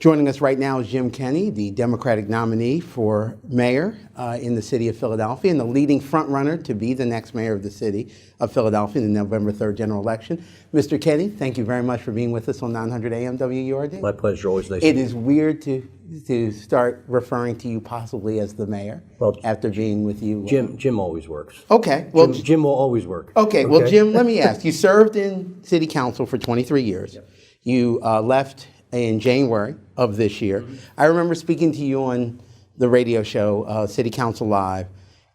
Joining us right now is Jim Kenney, the Democratic nominee for mayor in the city of Philadelphia and the leading frontrunner to be the next mayor of the city of Philadelphia in the November 3rd general election. Mr. Kenney, thank you very much for being with us on 900 AM WURD. My pleasure, always nice. It is weird to start referring to you possibly as the mayor after being with you. Jim always works. Okay. Well, Jim will always work. Okay. Well, Jim, let me ask. You served in city council for 23 years. Yep. You left in January of this year. Mm-hmm. I remember speaking to you on the radio show, City Council Live,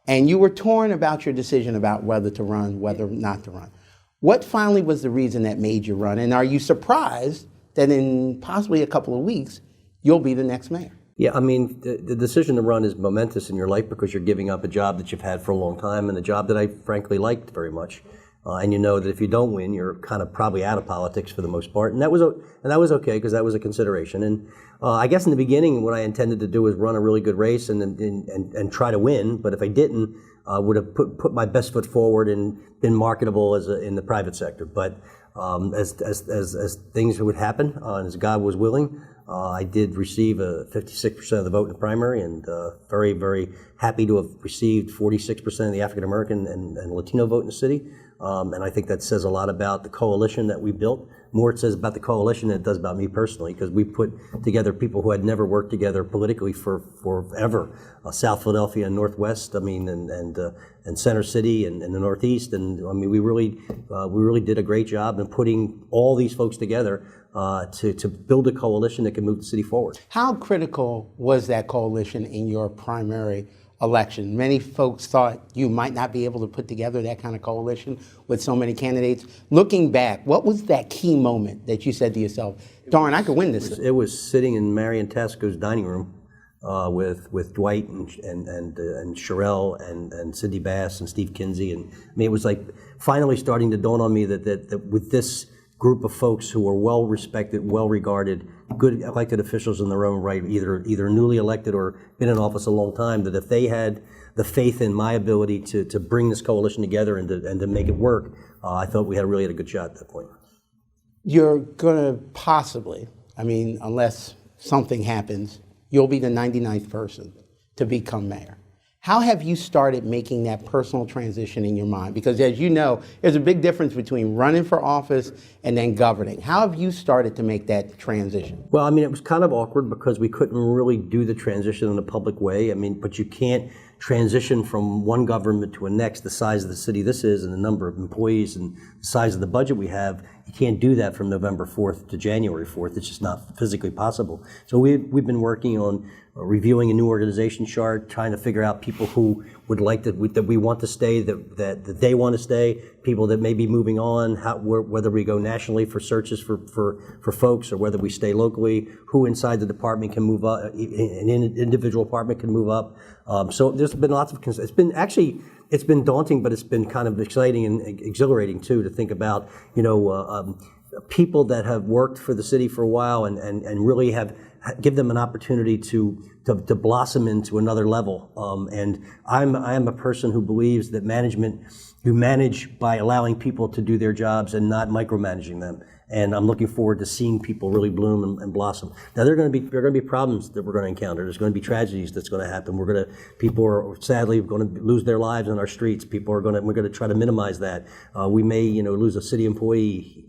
and you were torn about your decision about whether to run, whether not to run. What finally was the reason that made you run? And are you surprised that in possibly a couple of weeks, you'll be the next mayor? Yeah, I mean, the decision to run is momentous in your life because you're giving up a job that you've had for a long time and a job that I frankly liked very much. And you know that if you don't win, you're kind of probably out of politics for the most part, and that was okay because that was a consideration. And I guess in the beginning, what I intended to do was run a really good race and try to win. But if I didn't, I would have put my best foot forward and been marketable in the private sector. But as things would happen, as God was willing, I did receive 56% of the vote in the primary, and very, very happy to have received 46% of the African American and Latino vote in the city. And I think that says a lot about the coalition that we built. More it says about the coalition than it does about me personally, because we put together people who had never worked together politically for forever. South Philadelphia and Northwest, I mean, and Center City and the Northeast, and I mean, we really did a great job in putting all these folks together to build a coalition that can move the city forward. How critical was that coalition in your primary election? Many folks thought you might not be able to put together that kind of coalition with so many candidates. Looking back, what was that key moment that you said to yourself, darn, I could win this? It was sitting in Marion Tasco's dining room with Dwight and Sherelle and Cindy Bass and Steve Kinsey. And I mean, it was like finally starting to dawn on me that with this group of folks who are well respected, well regarded, good elected officials in their own right, either newly elected or been in office a long time, that if they had the faith in my ability to bring this coalition together and to make it work, I thought we really had a good shot at that point. You're going to possibly, I mean, unless something happens, you'll be the 99th person to become mayor. How have you started making that personal transition in your mind? Because as you know, there's a big difference between running for office and then governing. How have you started to make that transition? Well, I mean, it was kind of awkward because we couldn't really do the transition in a public way. I mean, but you can't transition from one government to a next, the size of the city this is and the number of employees and the size of the budget we have. You can't do that from November 4th to January 4th. It's just not physically possible. So we've been working on reviewing a new organization chart, trying to figure out people who would like that we want to stay, that they want to stay, people that may be moving on, whether we go nationally for searches for folks or whether we stay locally, who inside the department can move up, an individual department can move up. So there's been lots of, it's been daunting, but it's been kind of exciting and exhilarating too to think about, people that have worked for the city for a while and really give them an opportunity to blossom into another level. And I'm a person who believes that you manage by allowing people to do their jobs and not micromanaging them. And I'm looking forward to seeing people really bloom and blossom. Now there are going to be problems that we're going to encounter. There's going to be tragedies that's going to happen. People are sadly going to lose their lives on our streets. We're going to try to minimize that. We may, lose a city employee,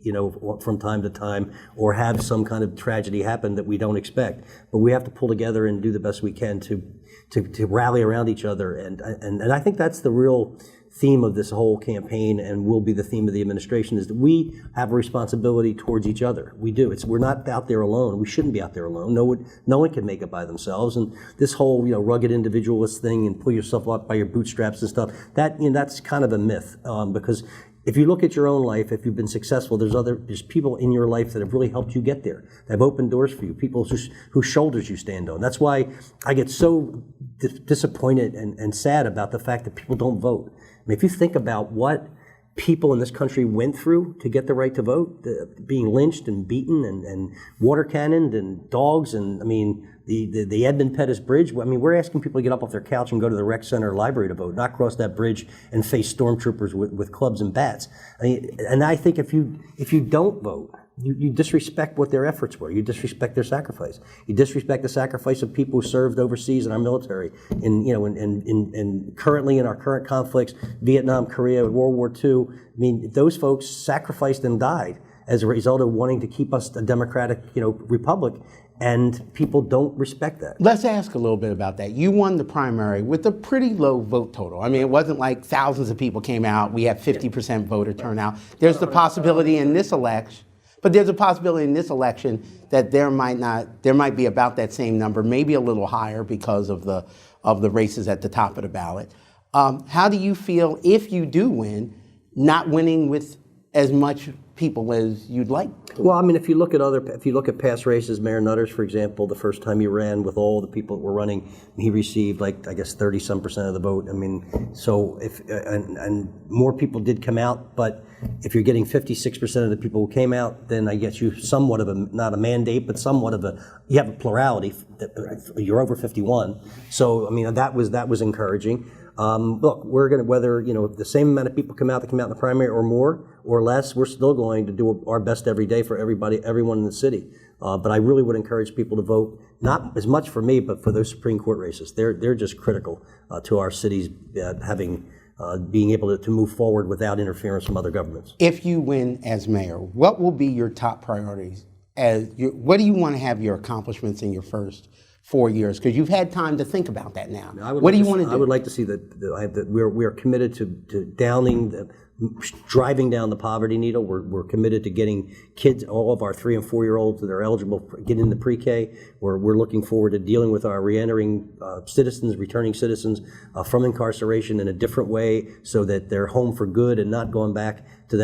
from time to time, or have some kind of tragedy happen that we don't expect. But we have to pull together and do the best we can to rally around each other. And I think that's the real theme of this whole campaign, and will be the theme of the administration, is that we have a responsibility towards each other. We do. We're not out there alone. We shouldn't be out there alone. No one can make it by themselves. And this whole rugged individualist thing and pull yourself up by your bootstraps and stuff, that's kind of a myth, because if you look at your own life, if you've been successful, there's people in your life that have really helped you get there. They have opened doors for you, people whose shoulders you stand on. That's why I get so disappointed and sad about the fact that people don't vote. I mean, if you think about what people in this country went through to get the right to vote, being lynched and beaten and water cannoned and dogs, and I mean, the Edmund Pettus Bridge. I mean, we're asking people to get up off their couch and go to the rec center or library to vote, not cross that bridge and face stormtroopers with clubs and bats. I mean, and I think if you don't vote, you disrespect what their efforts were. You disrespect their sacrifice. You disrespect the sacrifice of people who served overseas in our military, in currently in our current conflicts, Vietnam, Korea, World War II. I mean, those folks sacrificed and died as a result of wanting to keep us a democratic, republic, and people don't respect that. Let's ask a little bit about that. You won the primary with a pretty low vote total. I mean, it wasn't like thousands of people came out. We had 50% voter turnout. There's the possibility in this election, but there's a possibility in this election that there might be about that same number, maybe a little higher because of the races at the top of the ballot. How do you feel if you do win, not winning with as much people as you'd like? Well, I mean, if you look at past races, Mayor Nutters, for example, the first time he ran with all the people that were running, he received 30-some% of the vote. I mean, so and more people did come out, but if you're getting 56% of the people who came out, then I guess you somewhat of not a mandate, but somewhat of you have a plurality. You're over 51. So, I mean, that was encouraging. Look, we're going to, whether, the same amount of people come out in the primary or more or less, we're still going to do our best every day for everyone in the city. But I really would encourage people to vote, not as much for me, but for those Supreme Court races. They're just critical to our cities being able to move forward without interference from other governments. If you win as mayor, what will be your top priorities? What do you want to have your accomplishments in your first 4 years? Because you've had time to think about that now. What do you want to do? I would like to see that we are committed to driving down the poverty needle. We're committed to getting kids, all of our 3- and 4-year-olds that are eligible, get into pre-K. We're looking forward to dealing with our re-entering returning citizens from incarceration in a different way, so that they're home for good and not going back to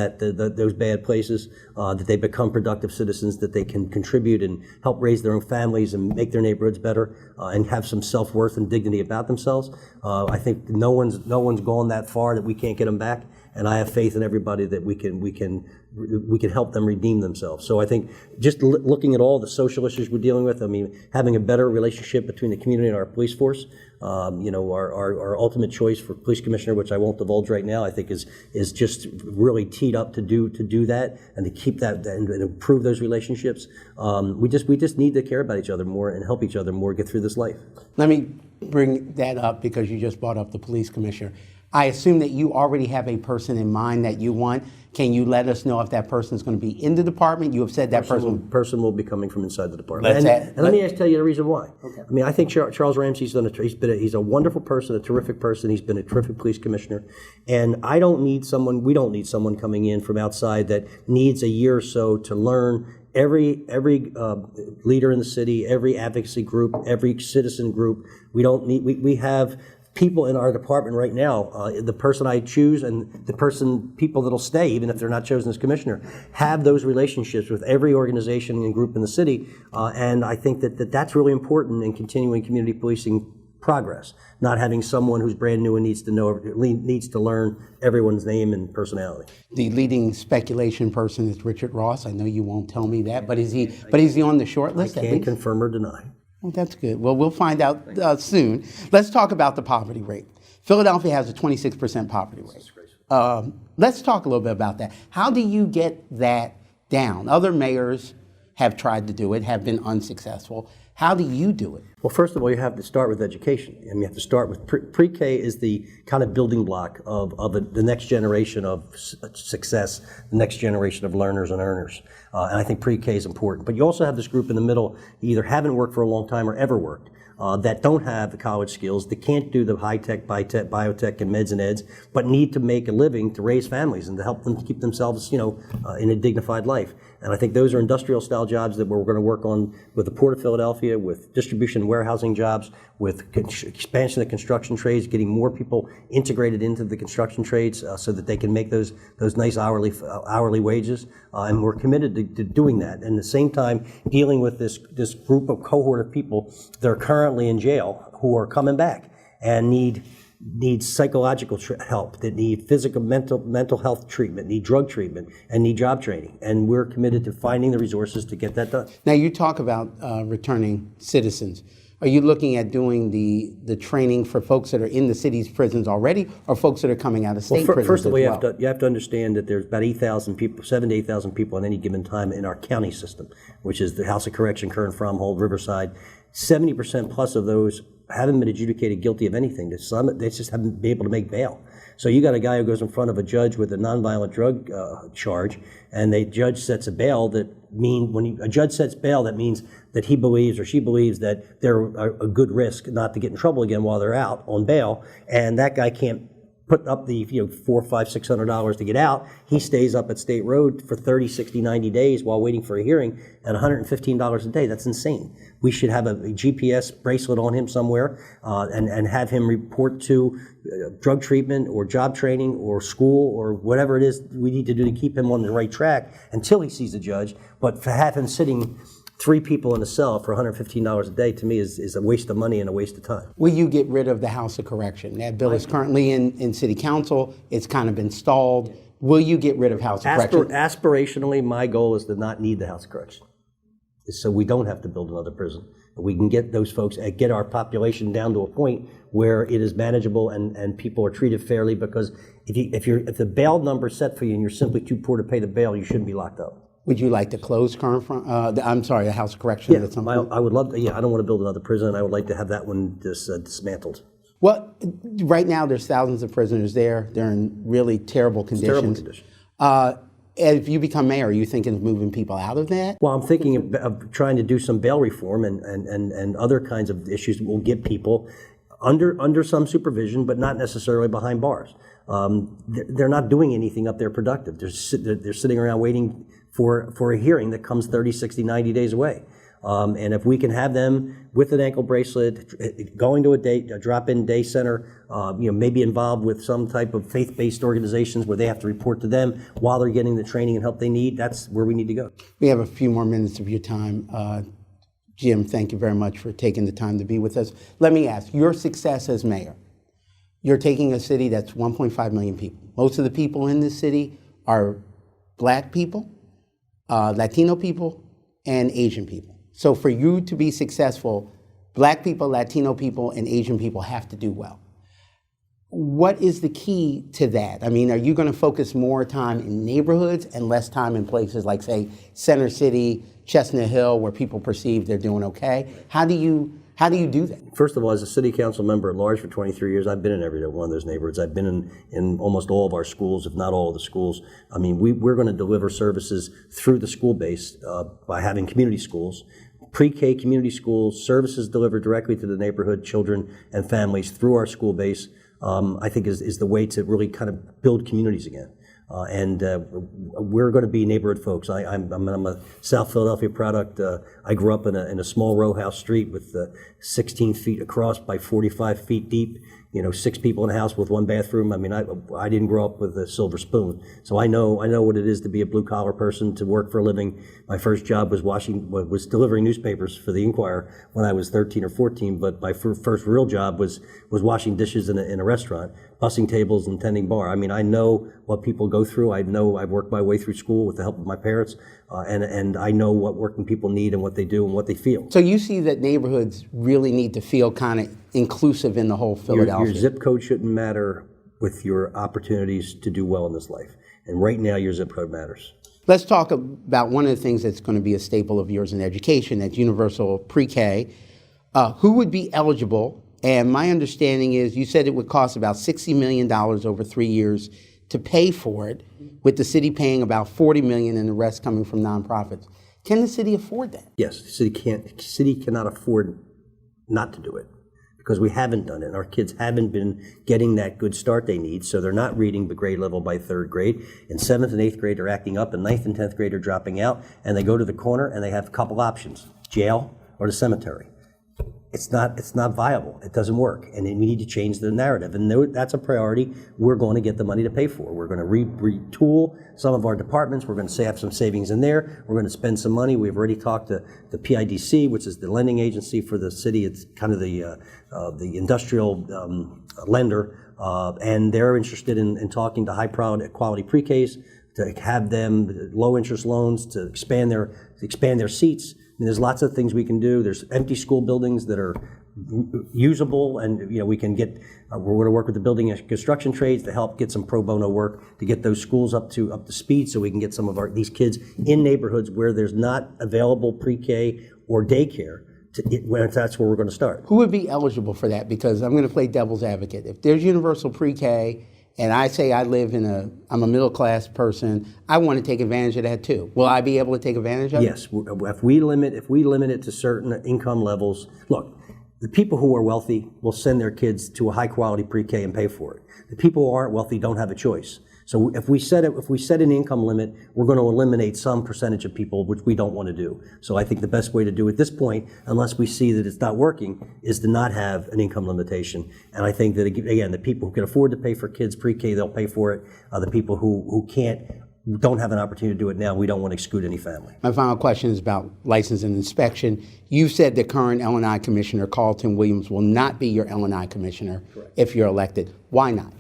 those bad places, that they become productive citizens, that they can contribute and help raise their own families and make their neighborhoods better, and have some self-worth and dignity about themselves. I think no one's gone that far that we can't get them back, and I have faith in everybody that we can help them redeem themselves. So I think just looking at all the social issues we're dealing with, I mean, having a better relationship between the community and our police force, our ultimate choice for police commissioner, which I won't divulge right now, I think is just really teed up to do that and to keep that and improve those relationships. We just need to care about each other more and help each other more get through this life. Let me bring that up because you just brought up the police commissioner. I assume that you already have a person in mind that you want. Can you let us know if that person is going to be in the department? You have said that person will be coming from inside the department. Let me tell you the reason why. Okay. I mean, I think Charles Ramsey's he's a wonderful person, a terrific person. He's been a terrific police commissioner, and we don't need someone coming in from outside that needs a year or so to learn every leader in the city, every advocacy group, every citizen group. We have people in our department right now, the person I choose and people that'll stay, even if they're not chosen as commissioner, have those relationships with every organization and group in the city. And I think that's really important in continuing community policing progress, not having someone who's brand new and needs to learn everyone's name and personality. The leading speculation person is Richard Ross. I know you won't tell me that, but is he on the short list? I can't confirm or deny. Well, that's good. Well, we'll find out soon. Let's talk about the poverty rate. Philadelphia has a 26% poverty rate. Let's talk a little bit about that. How do you get that down? Other mayors have tried to do it, have been unsuccessful. How do you do it? Well, first of all, you have to start with education. I mean, you have to start with pre-K is the kind of building block of the next generation of success, the next generation of learners and earners. And I think pre-K is important. But you also have this group in the middle, either haven't worked for a long time or ever worked, that don't have the college skills, that can't do the high-tech, biotech, and meds and eds, but need to make a living to raise families and to help them keep themselves, in a dignified life. And I think those are industrial-style jobs that we're going to work on with the Port of Philadelphia, with distribution and warehousing jobs, with expansion of construction trades, getting more people integrated into the construction trades so that they can make those nice hourly wages. And we're committed to doing that. And at the same time, dealing with this cohort of people that are currently in jail who are coming back and need psychological help, that need physical, mental health treatment, need drug treatment, and need job training. And we're committed to finding the resources to get that done. Now, you talk about returning citizens. Are you looking at doing the training for folks that are in the city's prisons already, or folks that are coming out of state prisons First of all, as well? you have to understand that there's about 8,000 people, 7,000 to 8,000 people at any given time in our county system, which is the House of Correction, Kern, Fromhold, Riverside. 70% plus of those haven't been adjudicated guilty of anything. They just haven't been able to make bail. So you got a guy who goes in front of a judge with a nonviolent drug charge, and the judge sets a bail a judge sets bail, that means that he believes or she believes that they're a good risk not to get in trouble again while they're out on bail, and that guy can't put up the $400, $500, $600 to get out. He stays up at State Road for 30, 60, 90 days while waiting for a hearing at $115 a day. That's insane. We should have a GPS bracelet on him somewhere and have him report to drug treatment or job training or school or whatever it is we need to do to keep him on the right track until he sees a judge. But to have him sitting 3 people in a cell for $115 a day, to me, is a waste of money and a waste of time. Will you get rid of the House of Correction? That bill is currently in City Council. It's kind of been stalled. Will you get rid of House of Correction? Aspirationally, my goal is to not need the House of Correction, so we don't have to build another prison. We can get those folks, get our population down to a point where it is manageable and people are treated fairly, because if the bail number is set for you and you're simply too poor to pay the bail, you shouldn't be locked up. Would you like to close the House of Correction at some point? I would love to. Yeah, I don't want to build another prison. I would like to have that one dismantled. Well, right now there's thousands of prisoners there. They're in really terrible conditions. If you become mayor, are you thinking of moving people out of that? Well, I'm thinking of trying to do some bail reform and other kinds of issues that will get people under some supervision, but not necessarily behind bars. They're not doing anything up there productive. They're sitting around waiting for a hearing that comes 30, 60, 90 days away. And if we can have them with an ankle bracelet, going to a drop-in day center, maybe involved with some type of faith-based organizations where they have to report to them while they're getting the training and help they need, that's where we need to go. We have a few more minutes of your time. Jim, thank you very much for taking the time to be with us. Let me ask, your success as mayor, you're taking a city that's 1.5 million people. Most of the people in this city are Black people, Latino people, and Asian people. So for you to be successful, Black people, Latino people, and Asian people have to do well. What is the key to that? I mean, are you going to focus more time in neighborhoods and less time in places like, say, Center City, Chestnut Hill, where people perceive they're doing okay? How do you do that? First of all, as a city council member at large for 23 years, I've been in every one of those neighborhoods. I've been in almost all of our schools, if not all of the schools. I mean, we're going to deliver services through the school base by having community schools, pre-K community schools, services delivered directly to the neighborhood children and families through our school base. I think is the way to really kind of build communities again. And we're going to be neighborhood folks. I'm a South Philadelphia product. I grew up in a small row house street with 16 feet across by 45 feet deep. 6 people in a house with 1 bathroom. I mean, I didn't grow up with a silver spoon, so I know what it is to be a blue collar person, to work for a living. My first job was delivering newspapers for the Inquirer when I was 13 or 14. But my first real job was washing dishes in a restaurant, bussing tables and tending bar. I mean, I know what people go through. I know I've worked my way through school with the help of my parents, and I know what working people need and what they do and what they feel. So you see that neighborhoods really need to feel kind of inclusive in the whole Philadelphia. Your zip code shouldn't matter with your opportunities to do well in this life. And right now, your zip code matters. Let's talk about one of the things that's going to be a staple of yours in education, that's universal pre-K. Who would be eligible? And my understanding is you said it would cost about $60 million over 3 years to pay for it, with the city paying about $40 million and the rest coming from nonprofits. Can the city afford that? Yes, the city cannot afford not to do it, because we haven't done it. Our kids haven't been getting that good start they need, so they're not reading the grade level by 3rd grade. In 7th and 8th grade, they're acting up, and 9th and 10th grade are dropping out, and they go to the corner and they have a couple options: jail or the cemetery. It's not viable. It doesn't work, and we need to change the narrative. And that's a priority we're going to get the money to pay for. We're going to retool some of our departments. We're going to have some savings in there. We're going to spend some money. We've already talked to the PIDC, which is the lending agency for the city. It's kind of the industrial lender, and they're interested in talking to high quality pre-Ks to have them low interest loans, to expand their seats. I mean, there's lots of things we can do. There's empty school buildings that are usable, and we can get. We're going to work with the building and construction trades to help get some pro bono work to get those schools up to speed, so we can get some of these kids in neighborhoods where there's not available pre-K or daycare. That's where we're going to start. Who would be eligible for that? Because I'm going to play devil's advocate. If there's universal pre-K, and I say I'm a middle class person, I want to take advantage of that too. Will I be able to take advantage of it? Yes. If we limit it to certain income levels, look. The people who are wealthy will send their kids to a high-quality pre-K and pay for it. The people who aren't wealthy don't have a choice. So if we set an income limit, we're going to eliminate some percentage of people, which we don't want to do. So I think the best way to do at this point, unless we see that it's not working, is to not have an income limitation. And I think that, again, the people who can afford to pay for kids pre-K, they'll pay for it. The people who don't have an opportunity to do it now, we don't want to exclude any family. My final question is about license and inspection. You said the current L&I Commissioner, Carlton Williams, will not be your L&I Commissioner if you're elected. Why not?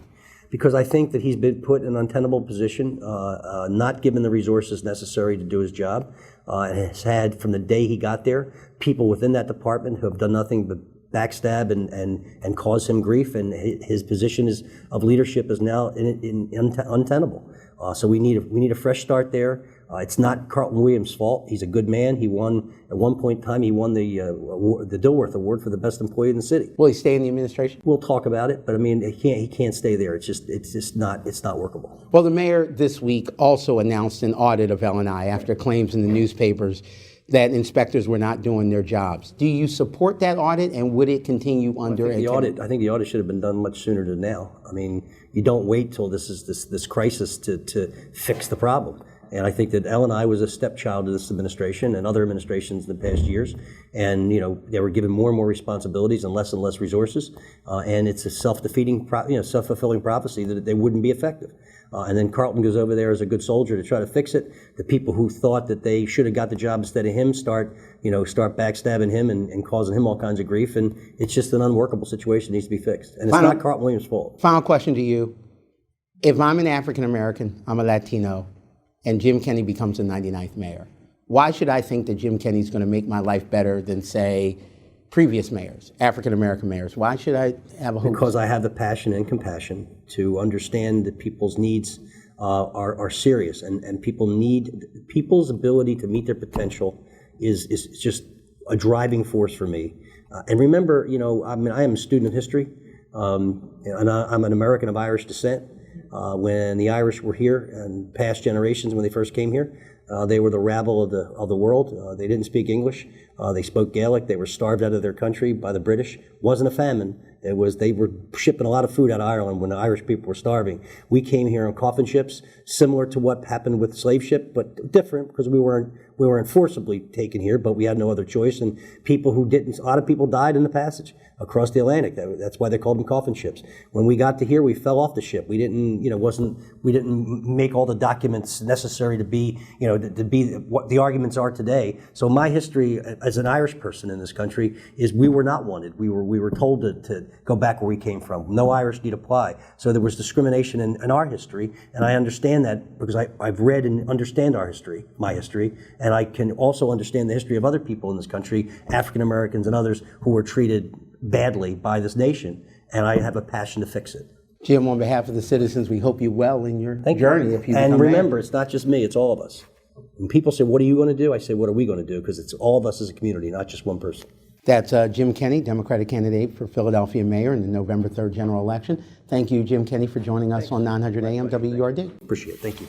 Because I think that he's been put in an untenable position, not given the resources necessary to do his job, and has had, from the day he got there, people within that department who have done nothing but backstab and cause him grief, and his position of leadership is now untenable. So we need a fresh start there. It's not Carlton Williams' fault. He's a good man. He won at one point in time. He won the Dilworth Award for the best employee in the city. Will he stay in the administration? We'll talk about it, but I mean, he can't stay there. It's just not workable. Well, the mayor this week also announced an audit of L&I after claims in the newspapers that inspectors were not doing their jobs. Do you support that audit, and would it continue under I think the audit should have been done much sooner than now. I mean, you don't wait till this crisis to fix the problem. And I think that L&I was a stepchild of this administration and other administrations in the past years. And, they were given more and more responsibilities and less resources. And it's a self-defeating, self-fulfilling prophecy that they wouldn't be effective. And then Carlton goes over there as a good soldier to try to fix it. The people who thought that they should have got the job instead of him start backstabbing him and causing him all kinds of grief. And it's just an unworkable situation that needs to be fixed. And it's not Carlton Williams' fault. Final question to you. If I'm an African American, I'm a Latino, and Jim Kenney becomes the 99th mayor, why should I think that Jim Kenney's going to make my life better than, say, previous mayors, African American mayors? Why should I have a hope? Because I have the passion and compassion to understand that people's needs are serious, and people's ability to meet their potential is just a driving force for me. And remember, I am a student of history, and I'm an American of Irish descent. When the Irish were here and past generations, when they first came here, they were the rabble of the world. They didn't speak English. They spoke Gaelic. They were starved out of their country by the British. It wasn't a famine. They were shipping a lot of food out of Ireland when the Irish people were starving. We came here on coffin ships, similar to what happened with the slave ship, but different because we weren't forcibly taken here, but we had no other choice. And a lot of people died in the passage across the Atlantic. That's why they called them coffin ships. When we got to here, we fell off the ship. We didn't make all the documents necessary to be what the arguments are today. So my history as an Irish person in this country is we were not wanted. We were told to go back where we came from. No Irish need apply. So there was discrimination in our history, and I understand that because I've read and understand my history, and I can also understand the history of other people in this country, African Americans and others, who were treated badly by this nation, and I have a passion to fix it. Jim, on behalf of the citizens, we hope you well in your journey. And remember, it's not just me, it's all of us. When people say, what are you going to do? I say, what are we going to do? Because it's all of us as a community, not just one person. That's Jim Kenney, Democratic candidate for Philadelphia mayor in the November 3rd general election. Thank you, Jim Kenney, for joining us on 900 AM WURD. Appreciate it. Thank you.